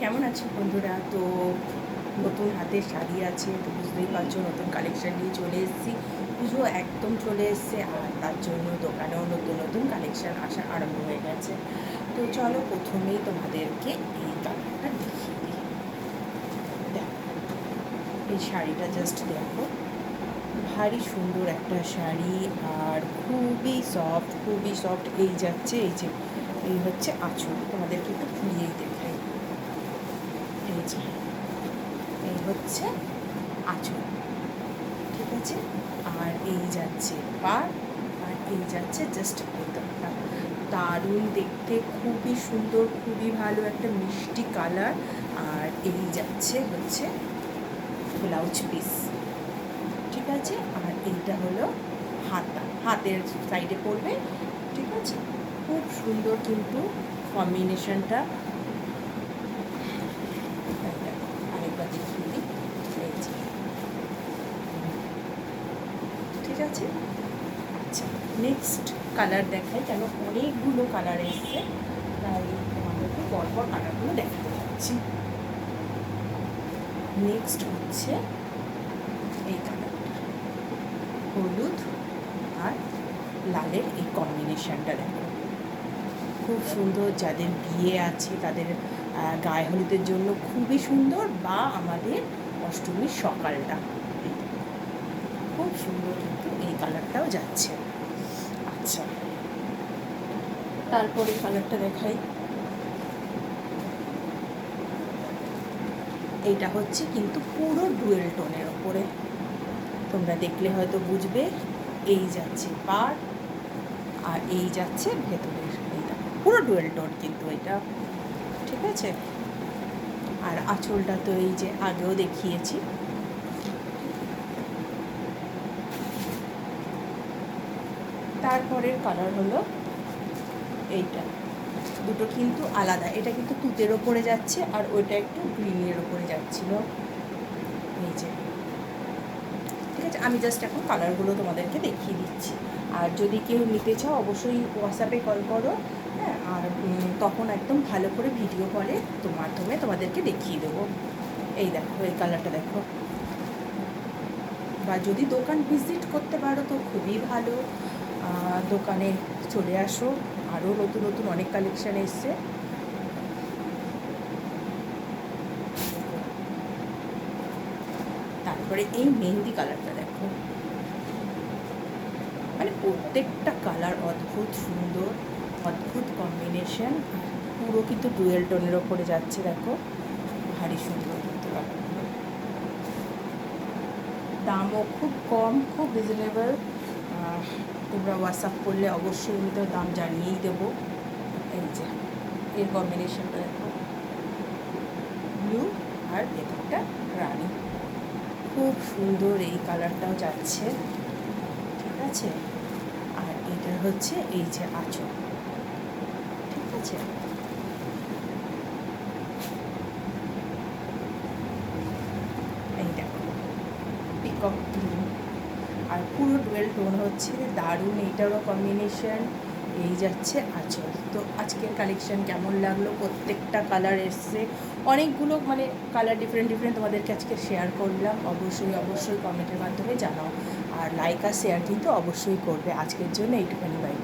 কেমন আছো বন্ধুরা? তো নতুন হাতের শাড়ি আছে, তো বুঝতেই পারছো নতুন কালেকশান নিয়ে চলে এসেছি। পুজো একদম চলে এসছে, আর তার জন্য দোকানেও নতুন নতুন কালেকশান আসা আরম্ভ হয়ে গেছে। তো চলো প্রথমেই তোমাদেরকে এই কালারটা দেখিয়ে দিই। দেখো, এই শাড়িটা জাস্ট দেখো, ভারী সুন্দর একটা শাড়ি, আর খুবই সফট। এই যাচ্ছে, এই যে এই হচ্ছে আঁচল, তোমাদেরকে একটু খুলিয়েই দেখাই। এই যে এই হচ্ছে আঁচল, ঠিক আছে। আর এই যাচ্ছে পাড়, আর এই যাচ্ছে জাস্ট ভেতরটা। দারুণ দেখতে, খুবই সুন্দর, খুবই ভালো একটা মিষ্টি কালার। আর এই যাচ্ছে হচ্ছে ব্লাউজ পিস, ঠিক আছে। আর এইটা হলো হাতের সাইডে পড়বে, ঠিক আছে। খুব সুন্দর কিন্তু কম্বিনেশনটা। আরেকবার দেখিয়ে দিই, এই যে, ঠিক আছে। আচ্ছা, নেক্সট কালার দেখাই, কেন অনেকগুলো কালার এসছে, তাই তোমাদেরকে পরপর কালারগুলো দেখাতে যাচ্ছি। নেক্সট হচ্ছে এই কালারটা, হলুদ আর লালের এই কম্বিনেশানটা দেখো, খুব সুন্দর। যাদের বিয়ে আছে তাদের গায়ে হলুদের জন্য খুবই সুন্দর, বা আমাদের অষ্টমীর সকালটা খুব সুন্দর, কিন্তু এই কালারটাও যাচ্ছে। আচ্ছা, তারপরে কালারটা দেখাই। এইটা হচ্ছে কিন্তু পুরো ডুয়েল টোনের ওপরে, তোমরা দেখলে হয়তো বুঝবে। এই যাচ্ছে পাড়, আর এই যাচ্ছে ভেতরের, এইটা পুরো ডুয়েল টোন কিন্তু এটা, ঠিক আছে। আর আঁচলটা তো এই যে আগেও দেখিয়েছি। তারপরের কালার হলো এইটা, দুটো কিন্তু আলাদা। এটা কিন্তু তুতের ওপরে যাচ্ছে, আর ওইটা একটু গ্রিনের ওপরে যাচ্ছিল, এই যে, ঠিক আছে। আমি জাস্ট এখন কালারগুলো তোমাদেরকে দেখিয়ে দিচ্ছি। আর যদি কেউ নিতে চাও অবশ্যই হোয়াটসঅ্যাপে কল করো, হ্যাঁ। আর তখন একদম ভালো করে ভিডিও কলে মাধ্যমে তোমাদেরকে দেখিয়ে দেবো। এই দেখো, এই কালারটা দেখো। বা যদি দোকান ভিজিট করতে পারো তো খুবই ভালো, দোকানে চলে আসো, আরও নতুন নতুন অনেক কালেকশান এসছে। তারপরে এই মেহেন্দি কালারটা দেখো, মানে প্রত্যেকটা কালার অদ্ভুত সুন্দর, অদ্ভুত কম্বিনেশন, পুরো কিন্তু ডুয়েল টোনের ওপরে যাচ্ছে দেখো, ভারী সুন্দর কিন্তু কালারগুলো। দামও খুব কম, খুব রিজনেবল। তোমরা হোয়াটসঅ্যাপ করলে অবশ্যই আমি তো দাম জানিয়েই দেবো। এই যে এর কম্বিনেশনটা দেখো, ব্লু আর ভেতরটা রানি, খুব সুন্দর এই কালারটাও যাচ্ছে, ঠিক আছে। আর এটা হচ্ছে এই যে আঁচল, ঠিক আছে। এই দেখো পিকক গ্রিন, আর পুরো ডুয়েল টোন হচ্ছে, দারুণ এইটারও কম্বিনেশন। এই যাচ্ছে আঁচল। তো আজকের কালেকশান কেমন লাগলো? প্রত্যেকটা কালার এসছে, অনেকগুলো মানে কালার ডিফারেন্ট তোমাদেরকে আজকে শেয়ার করলাম। অবশ্যই কমেন্টের মাধ্যমে জানাও, আর লাইক আর শেয়ার কিন্তু অবশ্যই করবে। আজকের জন্য এইটুখানি, বাই।